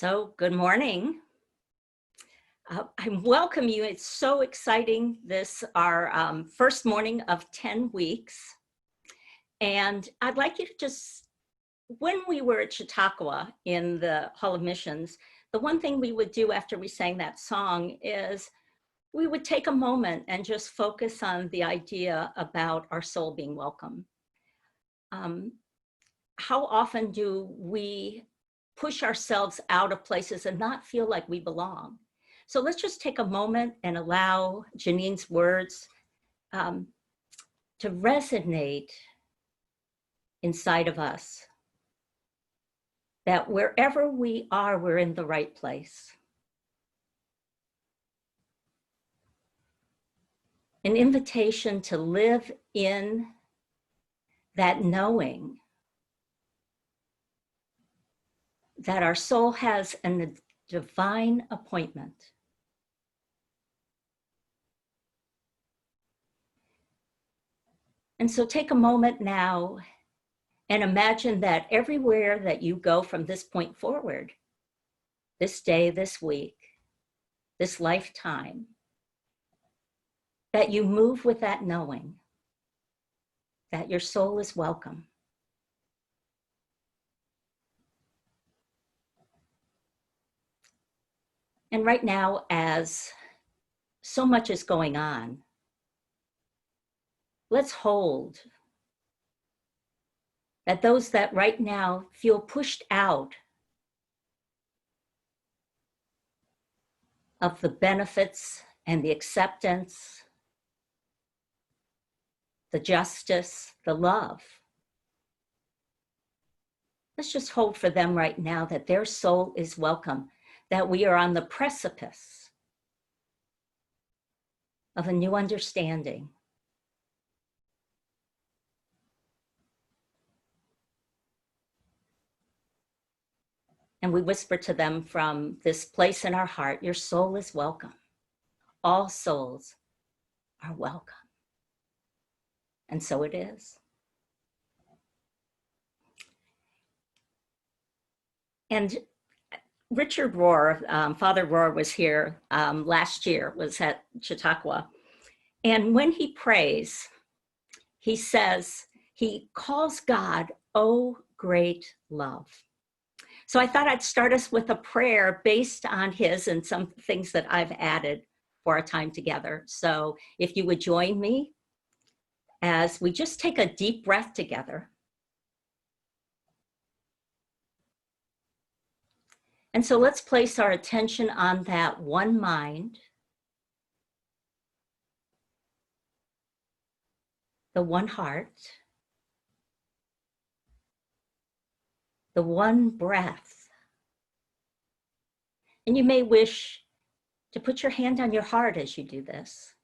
So, good morning. I welcome you. It's so exciting. This our first morning of 10 weeks. And I'd like you to just, when we were at Chautauqua in the Hall of Missions, the one thing we would do after we sang that song is we would take a moment and just focus on the idea about our soul being welcome. How often do we push ourselves out of places and not feel like we belong? So let's just take a moment and allow Janine's words to resonate inside of us, that wherever we are, we're in the right place. An invitation to live in that knowing that our soul has a divine appointment. And so take a moment now and imagine that everywhere that you go from this point forward, this day, this week, this lifetime, that you move with that knowing that your soul is welcome. And right now, as so much is going on, let's hold that those that right now feel pushed out of the benefits and the acceptance, the justice, the love, let's just hold for them right now that their soul is welcome, that we are on the precipice of a new understanding. And we whisper to them from this place in our heart, your soul is welcome. All souls are welcome. And so it is. And Richard Rohr, Father Rohr was here last year, was at Chautauqua. And when he prays, he says, he calls God, oh, great love. So I thought I'd start us with a prayer based on his and some things that I've added for our time together. So if you would join me as we just take a deep breath together. And so let's place our attention on that one mind, the one heart, the one breath. And you may wish to put your hand on your heart as you do this.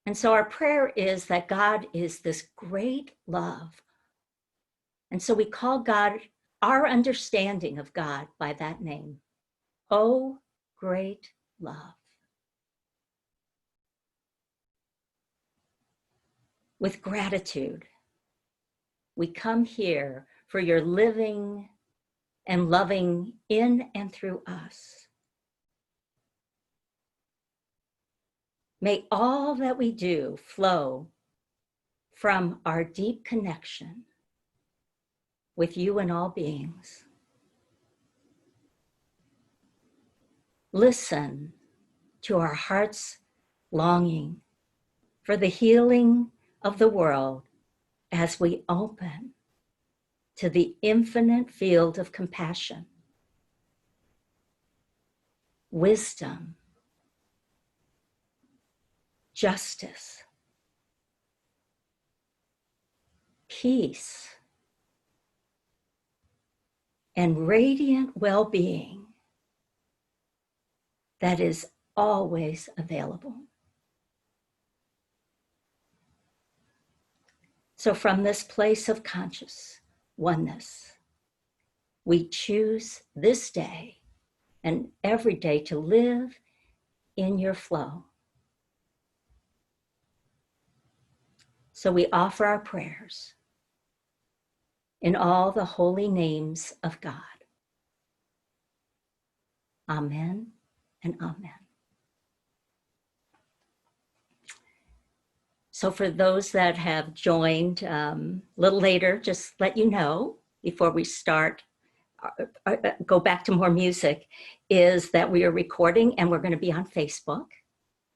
And so our prayer is that God is this great love. And so we call God, our understanding of God by that name. Oh, great love. With gratitude, we come here for your living and loving in and through us. May all that we do flow from our deep connection with you and all beings. Listen to our heart's longing for the healing of the world as we open to the infinite field of compassion, wisdom, justice, peace, and radiant well-being that is always available. So from this place of conscious oneness, we choose this day and every day to live in your flow. So we offer our prayers in all the holy names of God. Amen and amen. So for those that have joined a little later, just let you know before we start, go back to more music, is that we are recording and we're going to be on Facebook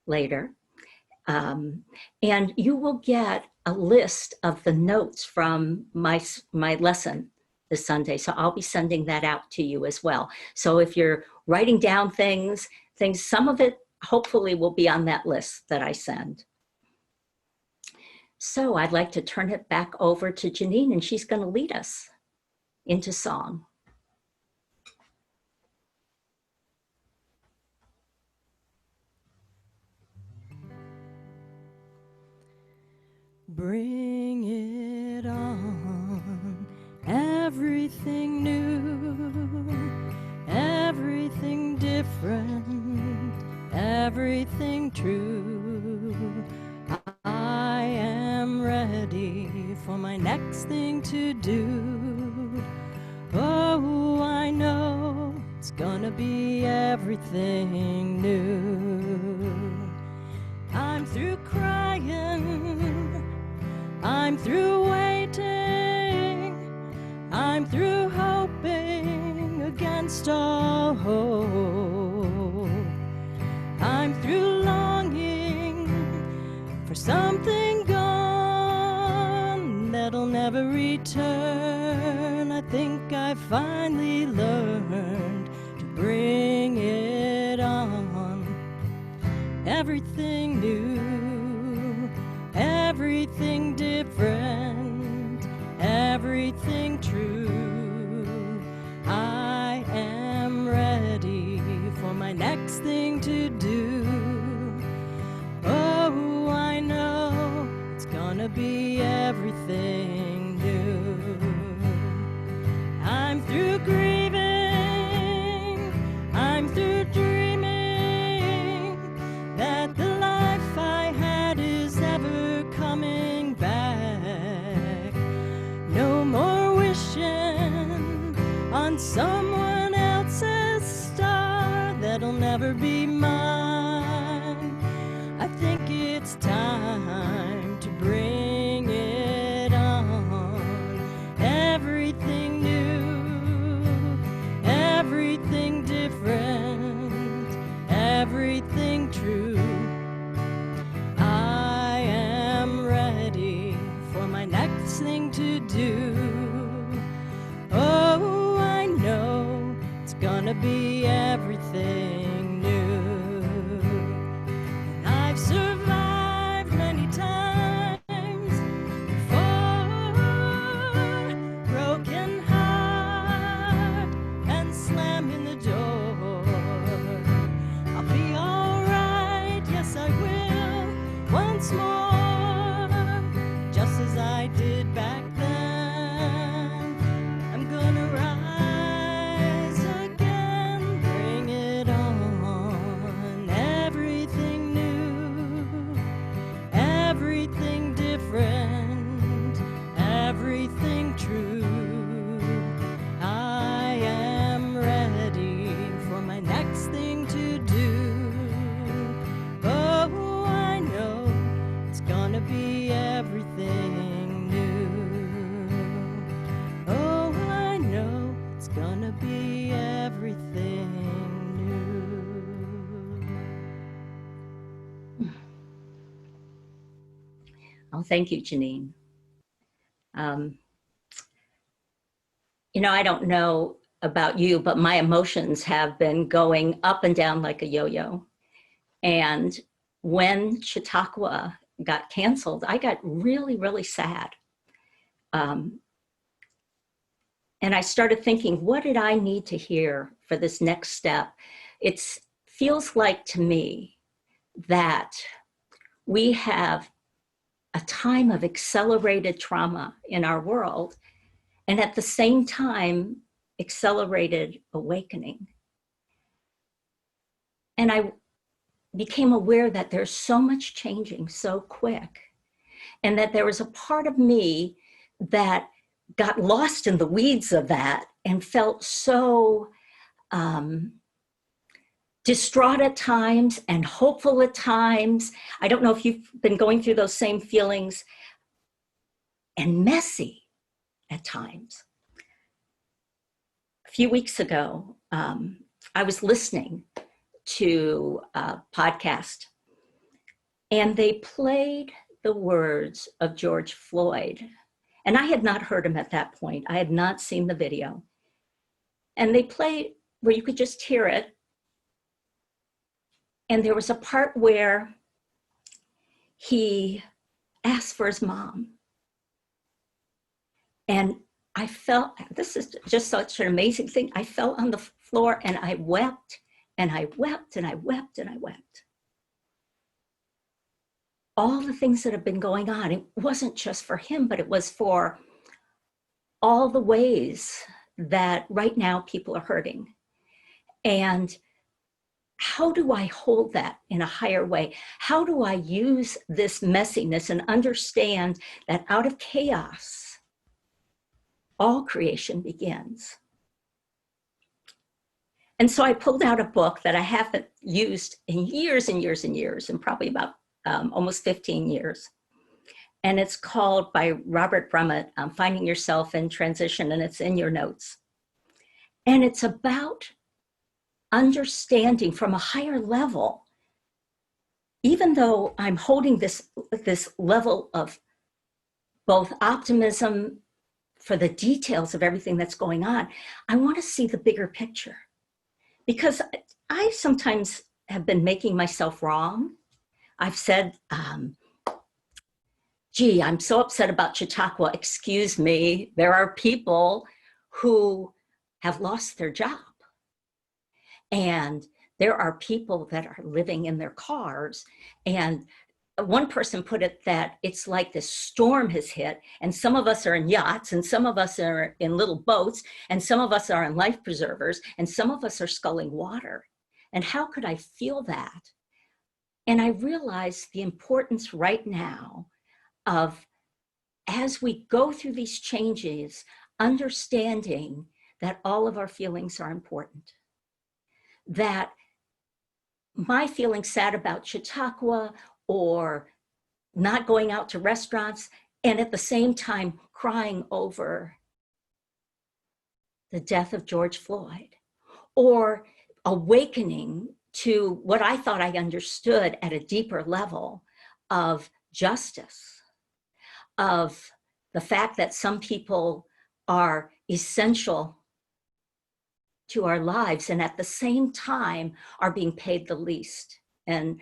later. And you will get a list of the notes from my lesson this Sunday. So I'll be sending that out to you as well. So if you're writing down things, some of it hopefully will be on that list that I send. So I'd like to turn it back over to Janine, and she's going to lead us into song. Bring it on, everything new, everything different, everything true. I am ready for my next thing to do. Oh, I know it's gonna be everything new. I'm through crying, I'm through waiting, I'm through hoping against all hope. I'm through longing for something gone that'll never return. I think I finally learned to bring it on. Everything new, everything different, everything true. I am ready for my next thing to do. Oh, I know it's gonna be everything new. I'm through grieving, I'm through dreaming that the life I had is ever coming back. No more wishing on someone else's star that'll never be mine. I think it's time to bring it on. Everything new, everything different, everything true. I am ready for my next thing to do. Oh, I know it's gonna be everything new. And I've survived many times before, broken heart and slamming the door. I'll be alright, yes I will, once more, just as I did back then. I'm gonna rise again, bring it on. Everything new, everything different, everything true. I am ready for my next thing to do. Oh, I know it's gonna be everything new. Oh, I know it's gonna be everything new. Oh, thank you, Janine. You know, I don't know about you, but my emotions have been going up and down like a yo-yo. And when Chautauqua got canceled, I got really, really sad. And I started thinking, what did I need to hear for this next step? It feels like to me that we have a time of accelerated trauma in our world, and at the same time, accelerated awakening. And I became aware that there's so much changing so quick. and that there was a part of me that got lost in the weeds of that and felt so distraught at times and hopeful at times. I don't know if you've been going through those same feelings, and messy at times. A few weeks ago, I was listening to a podcast, and they played the words of George Floyd. And I had not heard him at that point. I had not seen the video. And they played where you could just hear it. And there was a part where he asked for his mom. And I felt, this is just such an amazing thing. I fell on the floor and I wept and I wept and I wept and I wept. All the things that have been going on, it wasn't just for him, but it was for all the ways that right now people are hurting. And how do I hold that in a higher way? How do I use this messiness and understand that out of chaos, all creation begins? And so I pulled out a book that I haven't used in years and years and years, and probably about almost 15 years. And it's called, by Robert Brumet, Finding Yourself in Transition, and it's in your notes. And it's about understanding from a higher level, even though I'm holding this level of both optimism for the details of everything that's going on, I want to see the bigger picture. Because I sometimes have been making myself wrong. I've said, gee, I'm so upset about Chautauqua. Excuse me, there are people who have lost their job. And there are people that are living in their cars. And one person put it that it's like this storm has hit, and some of us are in yachts, and some of us are in little boats, and some of us are in life preservers, and some of us are sculling water. And how could I feel that? And I realized the importance right now of, as we go through these changes, understanding that all of our feelings are important. That my feeling sad about Chautauqua, or not going out to restaurants, and at the same time crying over the death of George Floyd, or awakening to what I thought I understood at a deeper level of justice, of the fact that some people are essential to our lives and at the same time are being paid the least. And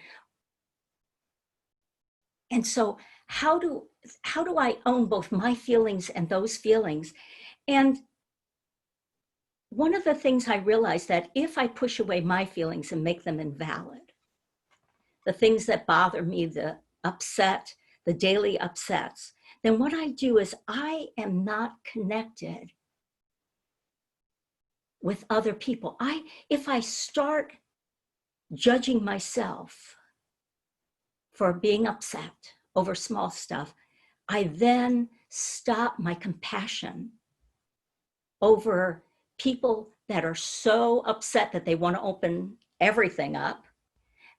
so how do I own both my feelings and those feelings? And one of the things I realized, that if I push away my feelings and make them invalid, the things that bother me, the upset, the daily upsets, then what I do is I am not connected with other people. If I start judging myself for being upset over small stuff, I then stop my compassion over people that are so upset that they want to open everything up,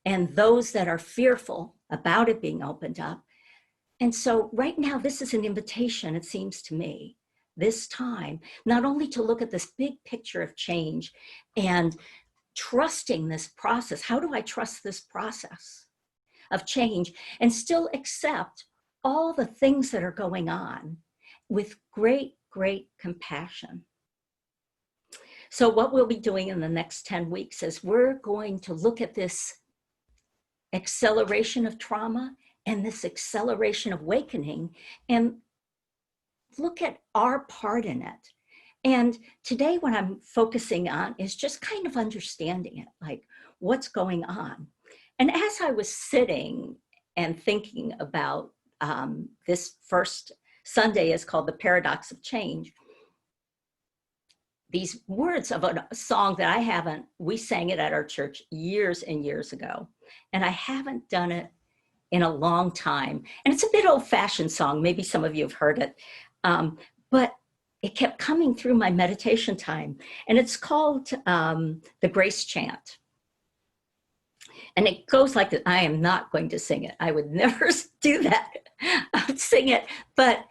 and those that are fearful about it being opened up. And so right now, this is an invitation, it seems to me, this time, not only to look at this big picture of change and trusting this process. How do I trust this process of change and still accept all the things that are going on with great, great compassion? So what we'll be doing in the next 10 weeks is we're going to look at this acceleration of trauma and this acceleration of awakening and look at our part in it. And today what I'm focusing on is just kind of understanding it, like what's going on. And as I was sitting and thinking about this first Sunday is called The Paradox of Change, these words of a song that we sang it at our church years and years ago, and I haven't done it in a long time. And it's a bit old-fashioned song. Maybe some of you have heard it. But it kept coming through my meditation time. And it's called the Grace Chant. And it goes like that. I am not going to sing it. I would never do that. I would sing it. But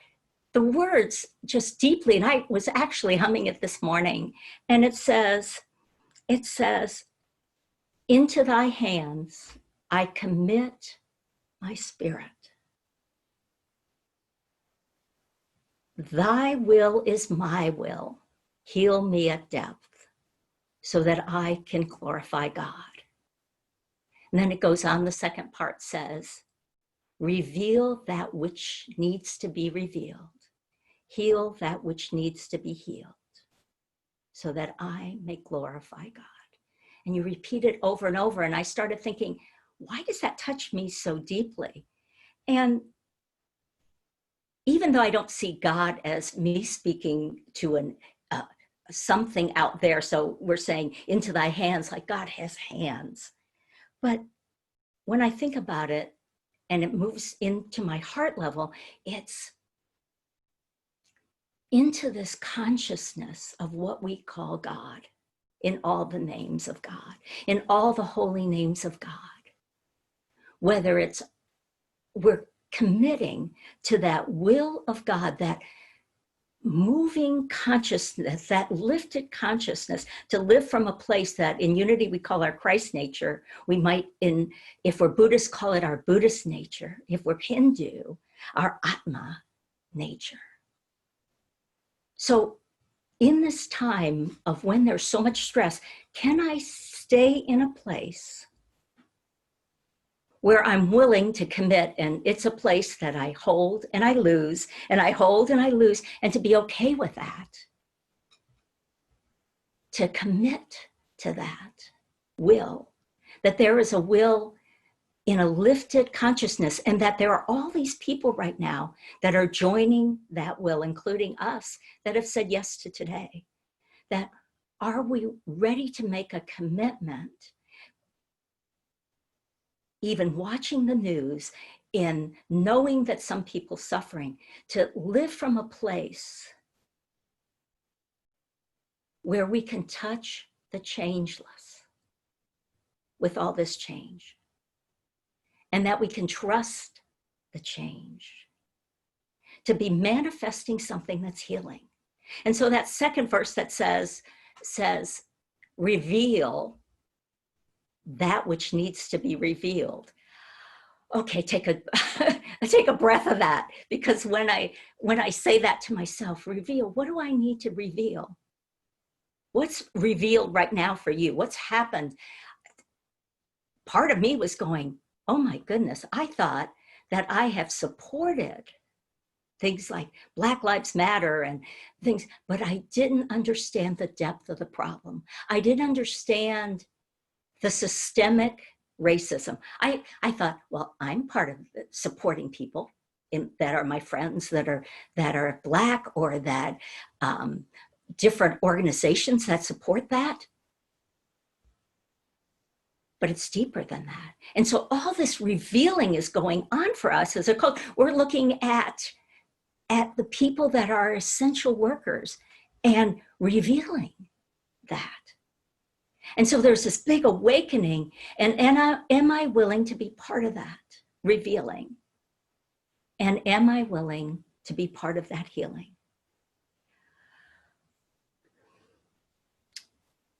the words just deeply, and I was actually humming it this morning. And it says, into thy hands I commit my spirit. Thy will is my will. Heal me at depth so that I can glorify God. And then it goes on, the second part says, reveal that which needs to be revealed. Heal that which needs to be healed so that I may glorify God. And you repeat it over and over. And I started thinking, why does that touch me so deeply? And even though I don't see God as me speaking to something out there, so we're saying into thy hands, like God has hands. But when I think about it and it moves into my heart level, it's into this consciousness of what we call God, in all the names of God, in all the holy names of God. Whether it's we're committing to that will of God, that moving consciousness, that lifted consciousness, to live from a place that in unity we call our Christ nature. We might, if we're Buddhist, call it our Buddhist nature. If we're Hindu, our Atma nature. So in this time of when there's so much stress, can I stay in a place where I'm willing to commit, and it's a place that I hold and I lose, and I hold and I lose, and to be okay with that, to commit to that will, that there is a will in a lifted consciousness, and that there are all these people right now that are joining that will, including us, that have said yes to today. That are we ready to make a commitment, even watching the news, in knowing that some people suffering, to live from a place where we can touch the changeless with all this change, and that we can trust the change to be manifesting something that's healing. And so that second verse that says, reveal that which needs to be revealed. Okay, take a breath of that, because when I say that to myself, reveal, what do I need to reveal? What's revealed right now for you? What's happened? Part of me was going, oh my goodness, I thought that I have supported things like Black Lives Matter and things, but I didn't understand the depth of the problem. I didn't understand the systemic racism. I thought, well, I'm part of supporting people that are my friends that are Black, or that different organizations that support that. But it's deeper than that. And so all this revealing is going on for us as a culture. We're looking at the people that are essential workers and revealing that. And so there's this big awakening, and am I willing to be part of that revealing? And am I willing to be part of that healing?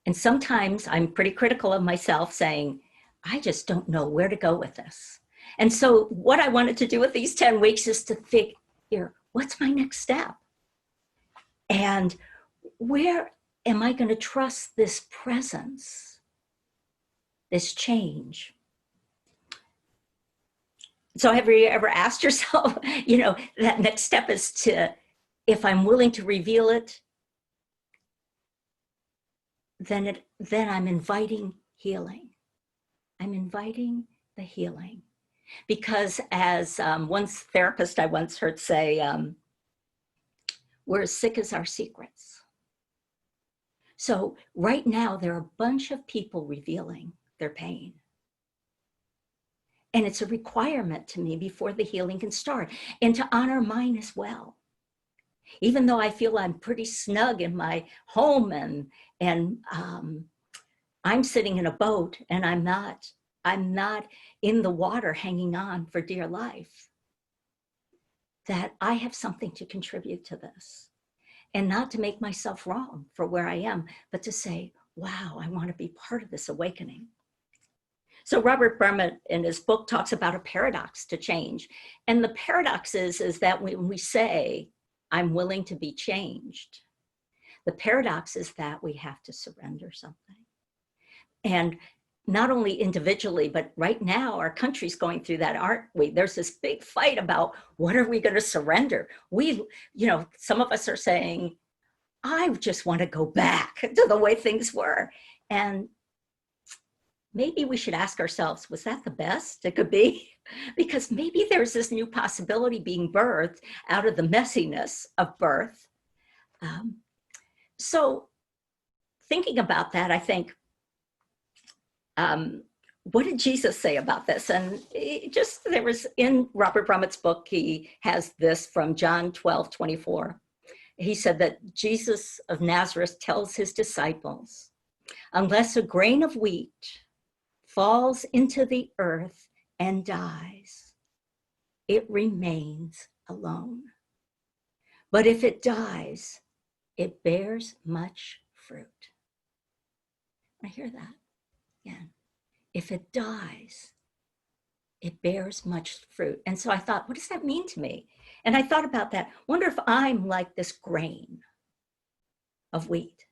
And sometimes I'm pretty critical of myself, saying, I just don't know where to go with this. And so what I wanted to do with these 10 weeks is to figure, what's my next step? And where am I going to trust this presence, this change? So have you ever asked yourself, that next step is to, if I'm willing to reveal it, then I'm inviting healing. I'm inviting the healing. Because as one therapist I once heard say, we're as sick as our secrets. So right now, there are a bunch of people revealing their pain. And it's a requirement to me before the healing can start, and to honor mine as well. Even though I feel I'm pretty snug in my home and I'm sitting in a boat and I'm not in the water hanging on for dear life, that I have something to contribute to this, and not to make myself wrong for where I am, but to say, wow, I want to be part of this awakening. So Robert Brumet in his book talks about a paradox to change. And the paradox is that when we say, I'm willing to be changed, the paradox is that we have to surrender something. And not only individually, but right now our country's going through that, aren't we? There's this big fight about what are we going to surrender? Some of us are saying, I just want to go back to the way things were. And maybe we should ask ourselves, was that the best it could be? Because maybe there's this new possibility being birthed out of the messiness of birth. So thinking about that, I think, what did Jesus say about this? And there was in Robert Brumet's book, he has this from John 12:24. He said that Jesus of Nazareth tells his disciples, unless a grain of wheat falls into the earth and dies, it remains alone. But if it dies, it bears much fruit. I hear that again. If it dies, it bears much fruit. And so I thought, what does that mean to me? And I thought about that. Wonder if I'm like this grain of wheat.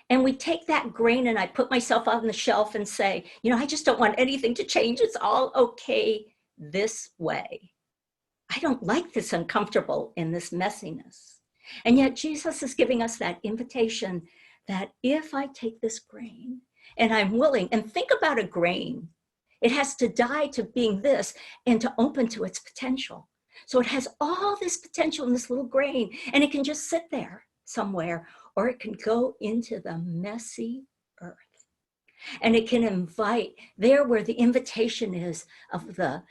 And we take that grain and I put myself on the shelf and say, I just don't want anything to change. It's all okay this way. I don't like this uncomfortable in this messiness. And yet Jesus is giving us that invitation that if I take this grain and I'm willing, and think about a grain, it has to die to being this and to open to its potential. So it has all this potential in this little grain, and it can just sit there somewhere, or it can go into the messy earth. And it can invite there where the invitation is of the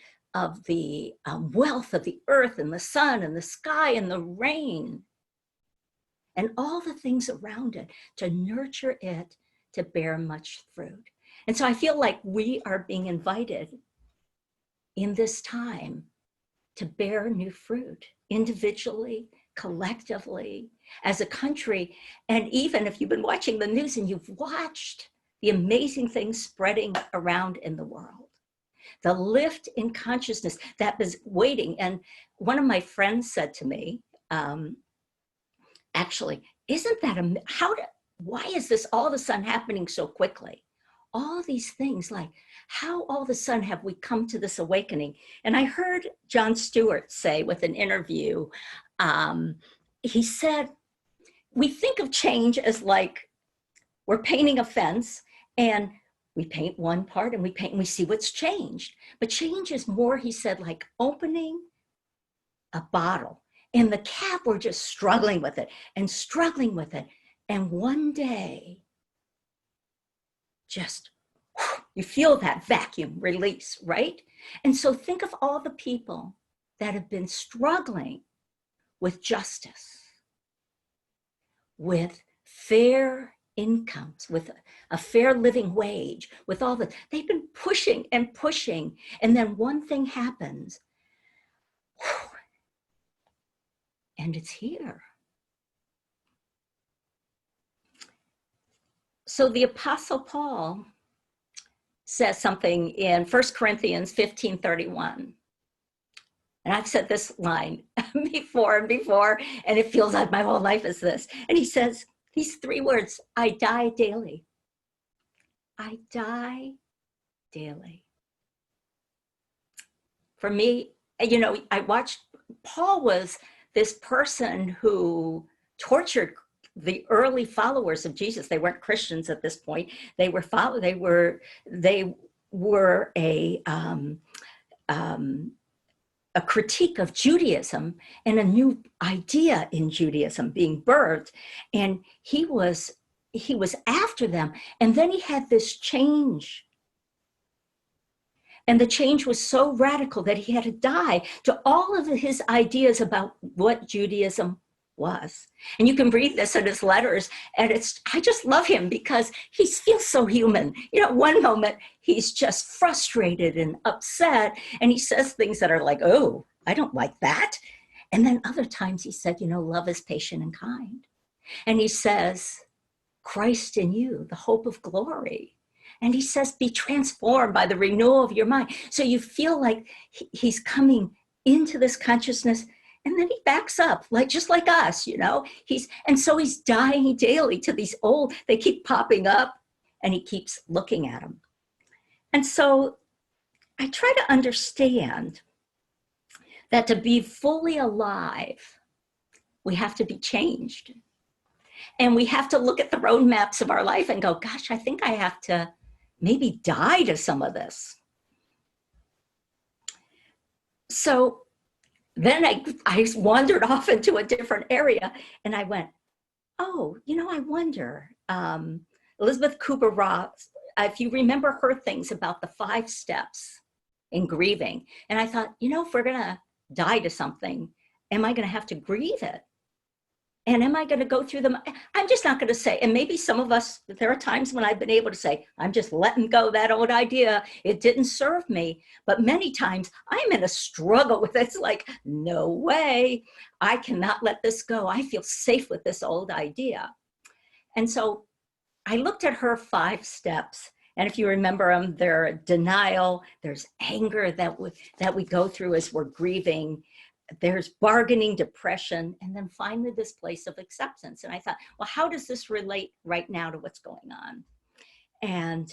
wealth of the earth and the sun and the sky and the rain and all the things around it, to nurture it to bear much fruit. And so I feel like we are being invited in this time to bear new fruit, individually, collectively, as a country. And even if you've been watching the news and you've watched the amazing things spreading around in the world, the lift in consciousness that was waiting. And one of my friends said to me, actually, isn't that why is this all of a sudden happening so quickly? All these things, like how all of a sudden have we come to this awakening? And I heard Jon Stewart say with an interview, he said, we think of change as like we're painting a fence and we paint one part and we paint and we see what's changed. But change is more, he said, like opening a bottle and the cap, we're just struggling with it and struggling with it. And one day, just you feel that vacuum release, right? And so think of all the people that have been struggling with justice, with fair incomes, with a fair living wage, with all that. They've been pushing and pushing, and then one thing happens, and it's here. So the Apostle Paul says something in 1 Corinthians 15:31. And I've said this line before, and it feels like my whole life is this. And he says these three words, I die daily. I die daily. For me, I watched, Paul was this person who tortured the early followers of Jesus. They weren't Christians at this point. They were a critique of Judaism and a new idea in Judaism being birthed. And he was after them. And then he had this change. And the change was so radical that he had to die to all of his ideas about what Judaism was. And you can read this in his letters, and I just love him because he feels so human. You know, one moment he's just frustrated and upset, and he says things that are like, oh, I don't like that. And then other times he said, you know, love is patient and kind. And he says, Christ in you, the hope of glory. And he says, be transformed by the renewal of your mind. So you feel like he's coming into this consciousness, and then he backs up, like just like us, you know. And so he's dying daily to these old, they keep popping up, and he keeps looking at them. And so I try to understand that to be fully alive, we have to be changed. And we have to look at the roadmaps of our life and go, gosh, I think I have to maybe die to some of this. So then I wandered off into a different area, and I went, oh, you know, I wonder, Elizabeth Kubler-Ross, if you remember her things about the 5 steps in grieving. And I thought, you know, if we're going to die to something, am I going to have to grieve it? And am I going to go through them? I'm just not going to say, and maybe some of us, there are times when I've been able to say, I'm just letting go that old idea. It didn't serve me. But many times I'm in a struggle with it. It's like, no way, I cannot let this go. I feel safe with this old idea. And so I looked at her 5 steps. And if you remember them, they're denial, there's anger that we go through as we're grieving. There's bargaining, depression, and then finally this place of acceptance. And I thought, well, how does this relate right now to what's going on? And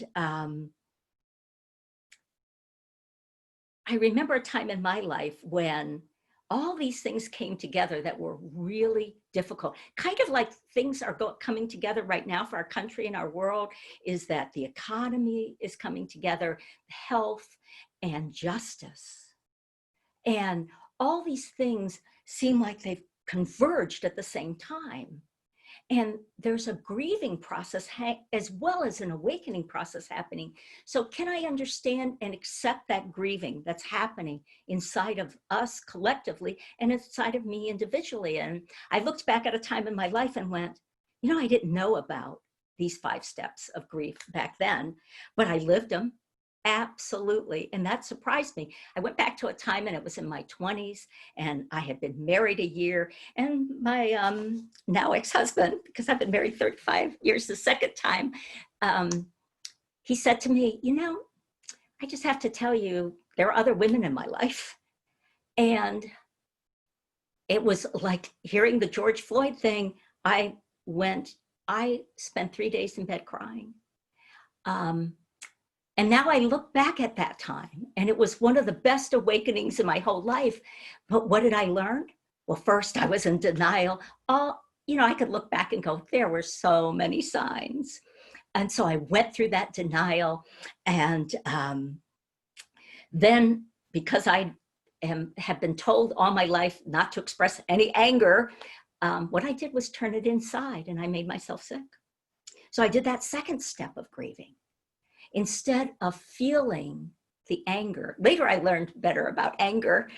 I remember a time in my life when all these things came together that were really difficult. Kind of like things are coming together right now for our country and our world, is that the economy is coming together, health and justice. And all these things seem like they've converged at the same time. And there's a grieving process as well as an awakening process happening. So can I understand and accept that grieving that's happening inside of us collectively and inside of me individually? And I looked back at a time in my life and went, you know, I didn't know about these 5 steps of grief back then, but I lived them. Absolutely. And that surprised me. I went back to a time, and it was in my 20s, and I had been married a year, and my now ex-husband, because I've been married 35 years the second time, he said to me, you know, I just have to tell you, there are other women in my life. And it was like hearing the George Floyd thing. I spent 3 days in bed crying. And now I look back at that time, and it was one of the best awakenings in my whole life. But what did I learn? Well, first I was in denial. You know, I could look back and go, there were so many signs. And so I went through that denial. And then because I have been told all my life not to express any anger, what I did was turn it inside, and I made myself sick. So I did that 2nd step of grieving. Instead of feeling the anger. Later, I learned better about anger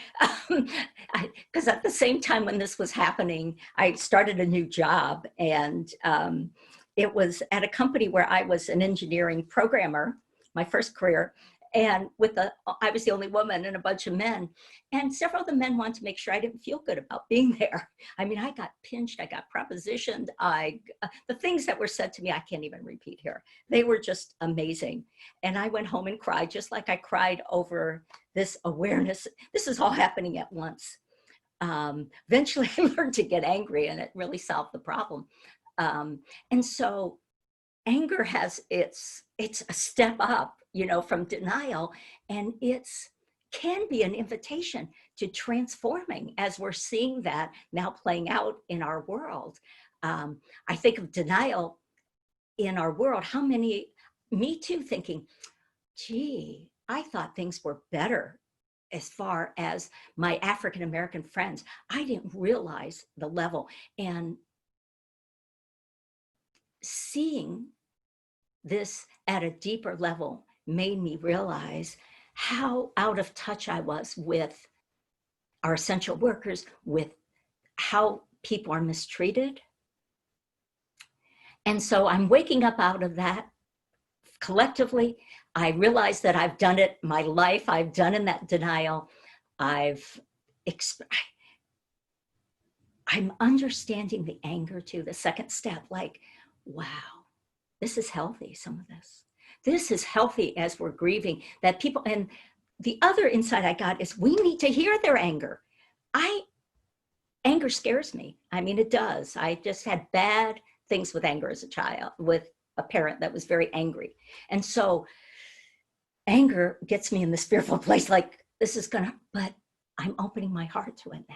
because at the same time when this was happening, I started a new job, and it was at a company where I was an engineering programmer, my first career. And I was the only woman and a bunch of men. And several of the men wanted to make sure I didn't feel good about being there. I mean, I got pinched, I got propositioned. The things that were said to me, I can't even repeat here. They were just amazing. And I went home and cried, just like I cried over this awareness. This is all happening at once. Eventually I learned to get angry, and it really solved the problem. And so anger it's a step up, you know, from denial, and can be an invitation to transforming, as we're seeing that now playing out in our world. I think of denial in our world. How many, me too, thinking, gee, I thought things were better as far as my African-American friends. I didn't realize the level. And seeing this at a deeper level made me realize how out of touch I was with our essential workers, with how people are mistreated. And so I'm waking up out of that collectively. I realize that I've done it my life. I've done in that denial. I'm understanding the anger too, the second step, like, wow, this is healthy, some of this. This is healthy as we're grieving that people, and the other insight I got is we need to hear their anger. Anger scares me. I mean, it does. I just had bad things with anger as a child, with a parent that was very angry. And so anger gets me in this fearful place, like this is gonna, but I'm opening my heart to it now.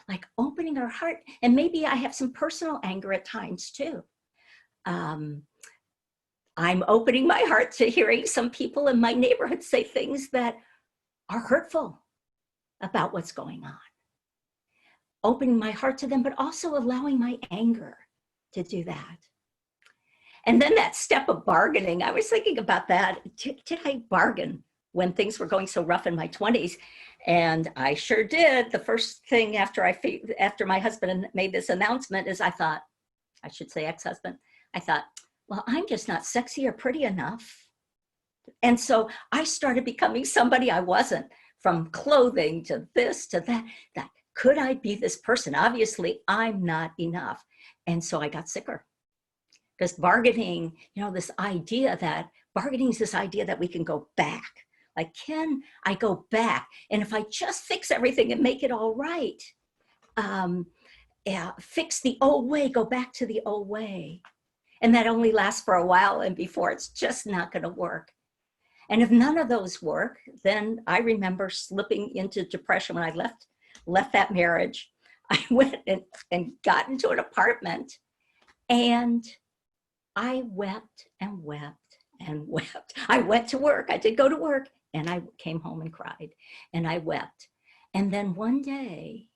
Like opening our heart, and maybe I have some personal anger at times too. I'm opening my heart to hearing some people in my neighborhood say things that are hurtful about what's going on. Opening my heart to them, but also allowing my anger to do that. And then that step of bargaining, I was thinking about that. Did I bargain when things were going so rough in my 20s? And I sure did. The first thing after my husband made this announcement is I thought, I should say ex-husband, I thought, well, I'm just not sexy or pretty enough. And so I started becoming somebody I wasn't, from clothing to this to that. Could I be this person? Obviously, I'm not enough. And so I got sicker. Because bargaining, this idea that bargaining is this idea that we can go back. Like, can I go back? And if I just fix everything and make it all right, fix the old way, go back to the old way. And that only lasts for a while, and before it's just not going to work. And if none of those work, then I remember slipping into depression when I left that marriage. I went and got into an apartment, and I wept and wept and wept. I went to work. I did go to work, and I came home and cried, and I wept. And then one day,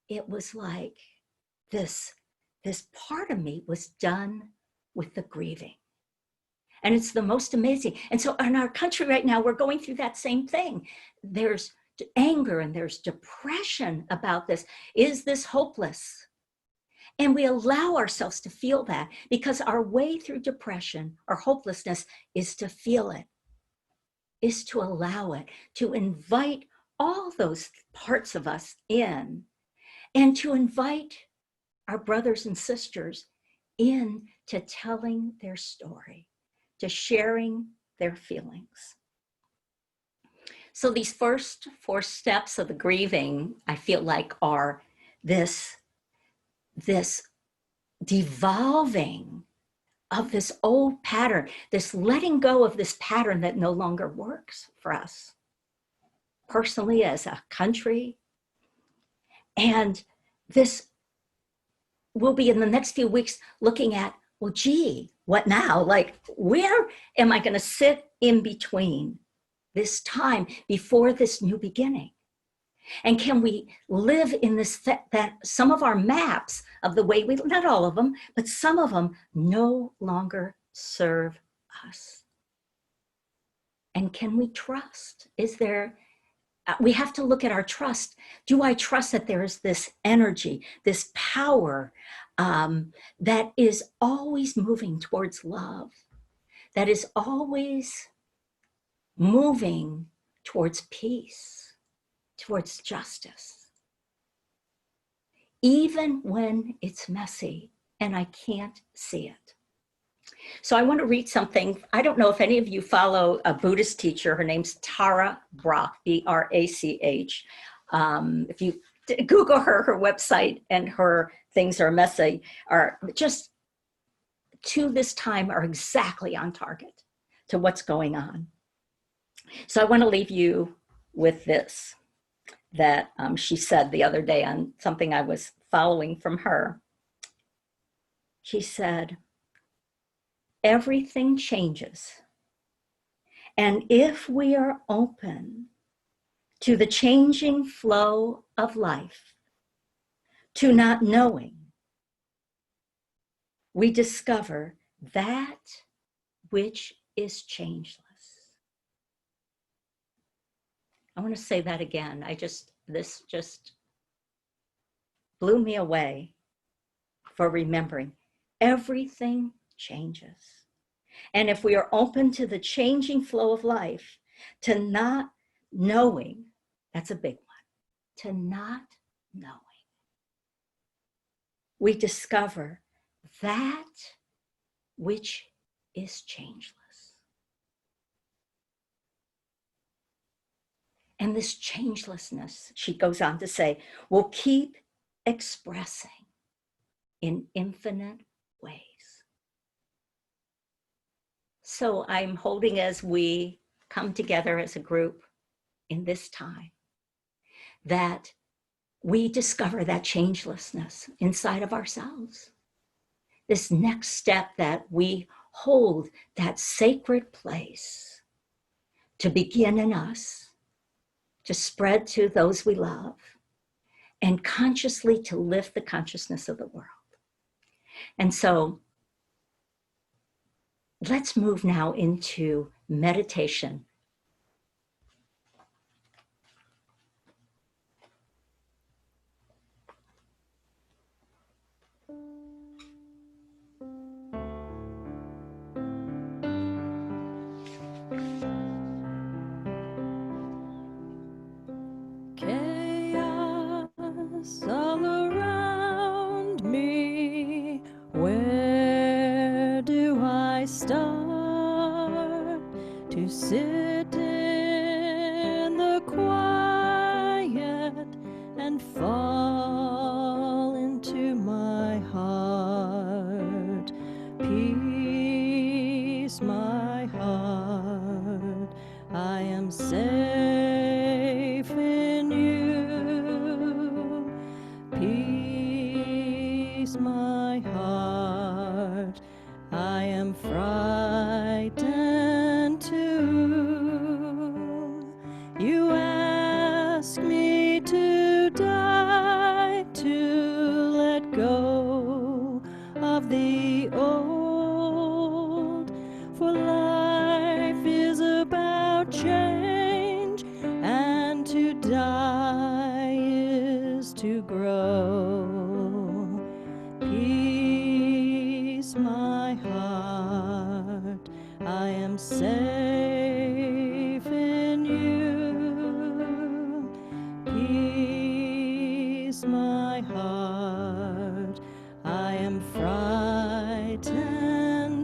it was like this part of me was done with the grieving. And it's the most amazing. And so in our country right now, we're going through that same thing. There's anger and there's depression about this. Is this hopeless? And we allow ourselves to feel that, because our way through depression or hopelessness is to feel it, is to allow it, to invite all those parts of us in, and to invite our brothers and sisters in to telling their story, to sharing their feelings. So these first 4 steps of the grieving, I feel like, are this devolving of this old pattern, this letting go of this pattern that no longer works for us, personally, as a country. And this, we'll be in the next few weeks looking at, well, gee, what now? Like, where am I going to sit in between this time before this new beginning? And can we live in this, that some of our maps of the way we, not all of them, but some of them no longer serve us? And can we trust? Is there, we have to look at our trust. Do I trust that there is this energy, this power that is always moving towards love, that is always moving towards peace, towards justice, even when it's messy and I can't see it? So I want to read something. I don't know if any of you follow a Buddhist teacher. Her name's Tara Brach, B-R-A-C-H. If you Google her website and her things are messy, are just to this time are exactly on target to what's going on. So I want to leave you with this, that she said the other day on something I was following from her. She said, everything changes. And if we are open to the changing flow of life, to not knowing, we discover that which is changeless. I want to say that again. This just blew me away for remembering everything changes. And if we are open to the changing flow of life, to not knowing, that's a big one, to not knowing, we discover that which is changeless. And this changelessness, she goes on to say, will keep expressing in infinite ways. So I'm holding, as we come together as a group in this time, that we discover that changelessness inside of ourselves. This next step, that we hold that sacred place to begin in us, to spread to those we love, and consciously to lift the consciousness of the world. And so let's move now into meditation. Chaos all around me. Where do I start to sit in the quiet and fall into my heart? Peace, my heart, I am safe in you. Peace, my heart, I am frightened too. You ask me to die, to let go of the old, for life is about change, and to die is to grow. Peace, my heart, I am safe in you. Peace, my heart, I am frightened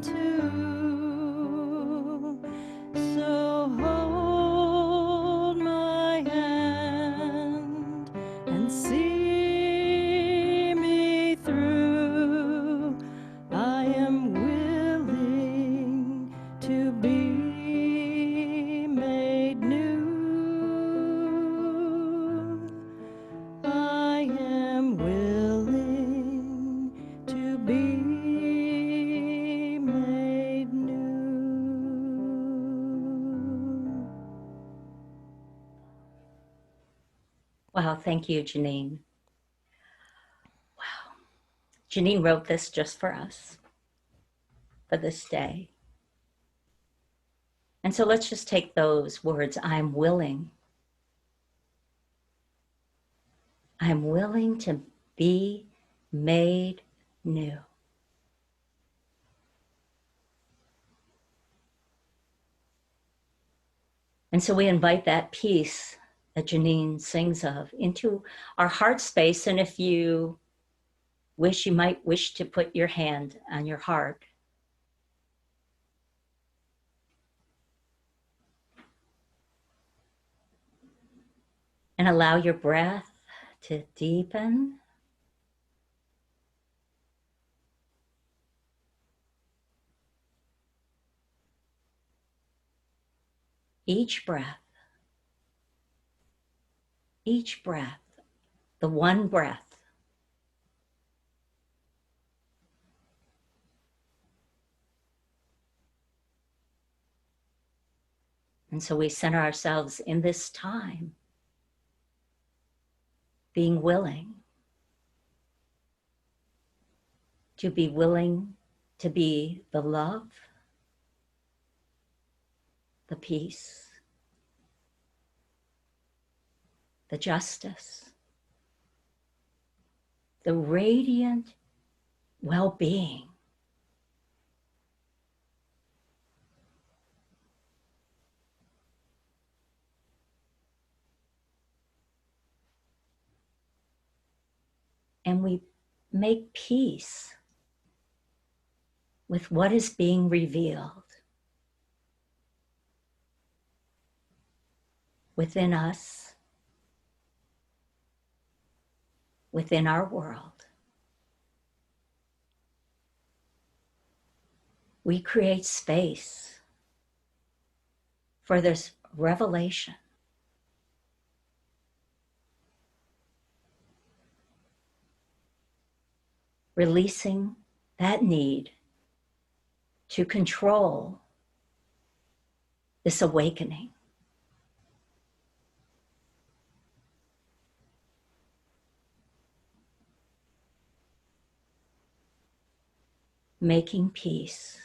too. So hold my hand and see me through. I am willing to be made new. I am willing to be made new. Wow, thank you, Janine. Wow. Janine wrote this just for us, for this day. And so let's just take those words, I'm willing. I'm willing to be made new. And so we invite that peace that Janine sings of into our heart space. And if you wish, you might wish to put your hand on your heart. And allow your breath to deepen. Each breath, the one breath, and so we center ourselves in this time, being willing to be the love, the peace, the justice, the radiant well-being. And we make peace with what is being revealed within us, within our world. We create space for this revelation, releasing that need to control this awakening. Making peace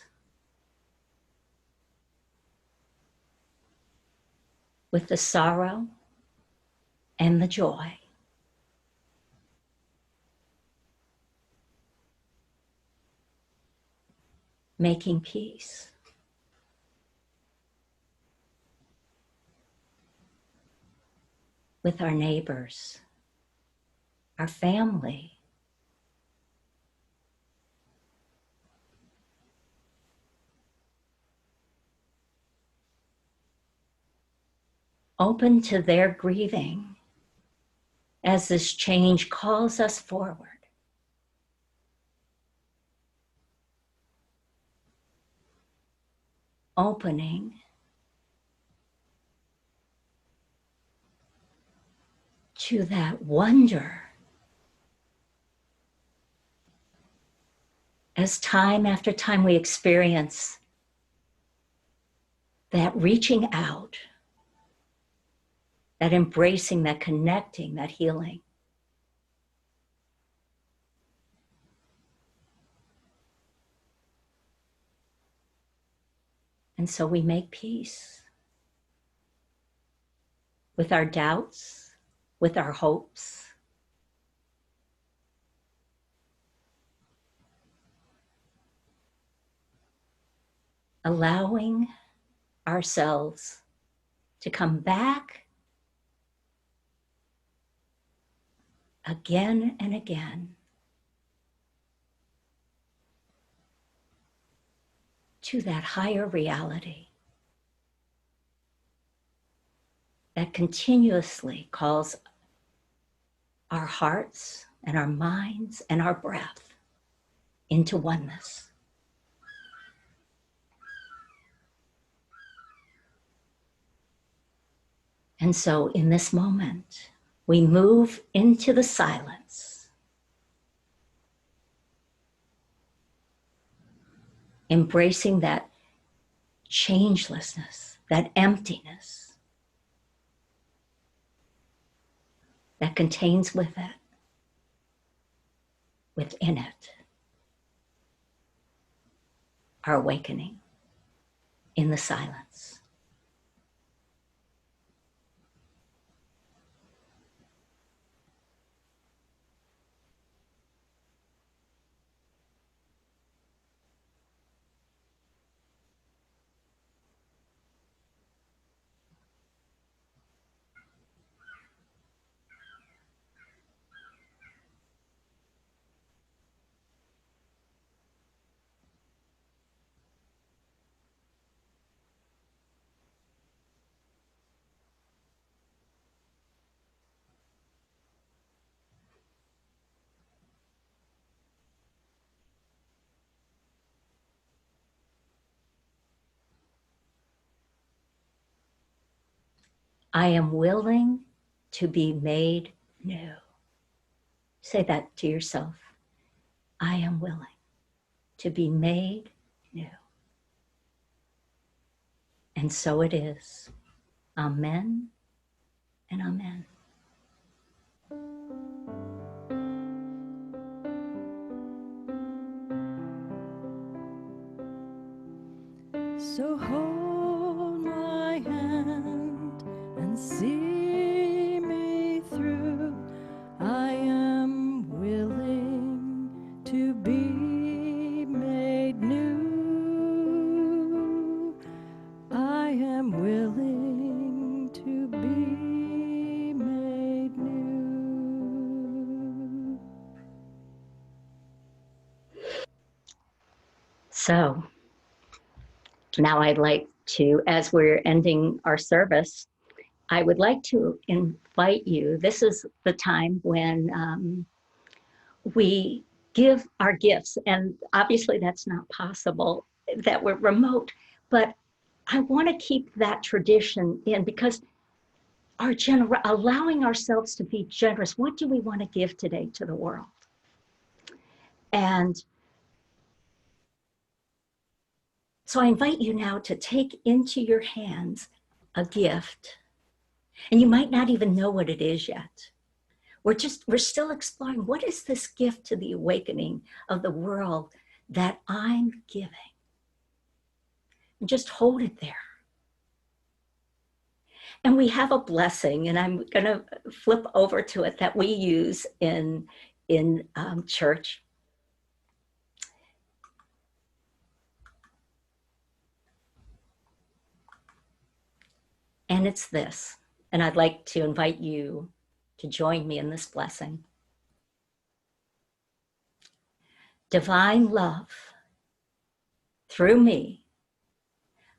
with the sorrow and the joy. Making peace with our neighbors, our family, open to their grieving as this change calls us forward. Opening to that wonder as time after time we experience that reaching out, that embracing, that connecting, that healing. And so we make peace with our doubts, with our hopes, allowing ourselves to come back again and again to that higher reality that continuously calls our hearts and our minds and our breath into oneness. And so in this moment, we move into the silence, embracing that changelessness, that emptiness that contains within it, our awakening in the silence. I am willing to be made new. Say that to yourself. I am willing to be made new. And so it is. Amen and amen. So hold my hand and see me So now I'd like to, as we're ending our service, I would like to invite you. This is the time when we give our gifts, and obviously that's not possible, that we're remote, but I want to keep that tradition in, because allowing ourselves to be generous. What do we want to give today to the world? And so I invite you now to take into your hands a gift, and you might not even know what it is yet. We're still exploring, what is this gift to the awakening of the world that I'm giving? And just hold it there. And we have a blessing, and I'm going to flip over to it, that we use in church. And it's this, and I'd like to invite you to join me in this blessing. Divine love, through me,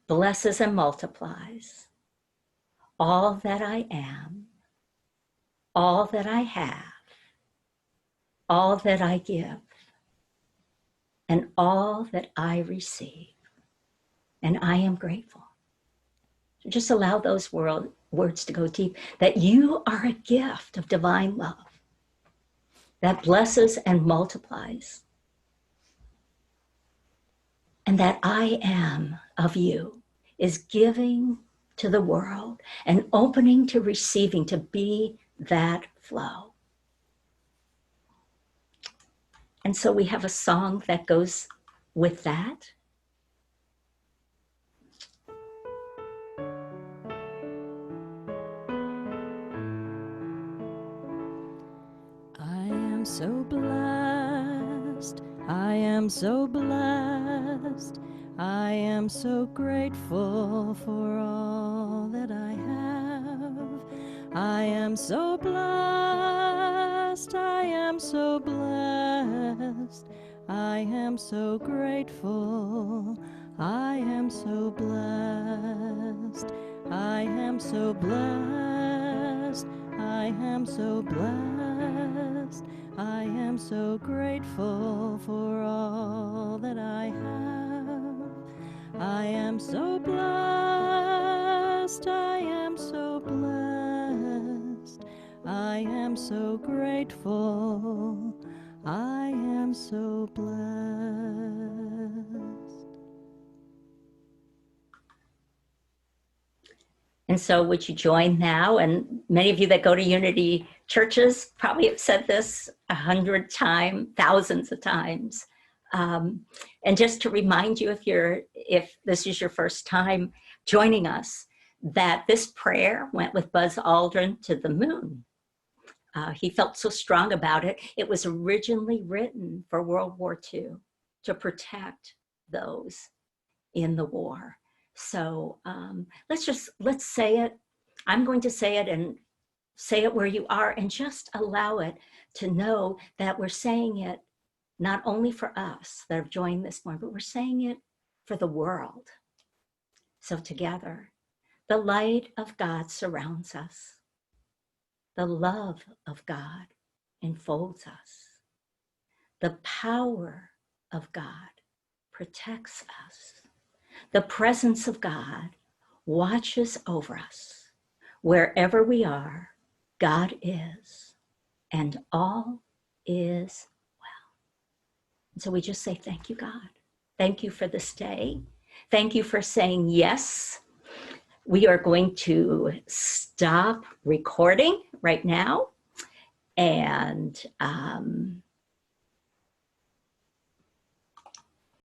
blesses and multiplies all that I am, all that I have, all that I give, and all that I receive. And I am grateful. Just allow those words to go deep, that you are a gift of divine love that blesses and multiplies, and that I am of you is giving to the world and opening to receiving, to be that flow. And so we have a song that goes with that. I am so blessed, I am so blessed, I am so grateful for all that I have. I am so blessed, I am so blessed, I am so grateful, I am so blessed, I am so blessed, I am so blessed, I am so grateful for all that I have. I am so blessed, I am so blessed, I am so grateful, I am so blessed. And so would you join now? And many of you that go to Unity churches probably have said this 100 times, thousands of times. And just to remind you, if this is your first time joining us, that this prayer went with Buzz Aldrin to the moon. He felt so strong about it. It was originally written for World War II to protect those in the war. So let's say it. I'm going to say it, and say it where you are, and just allow it to know that we're saying it not only for us that have joined this morning, but we're saying it for the world. So together, the light of God surrounds us. The love of God enfolds us. The power of God protects us. The presence of God watches over us. Wherever we are, God is, and all is well. And so we just say, thank you, God. Thank you for this day. Thank you for saying yes. We are going to stop recording right now, and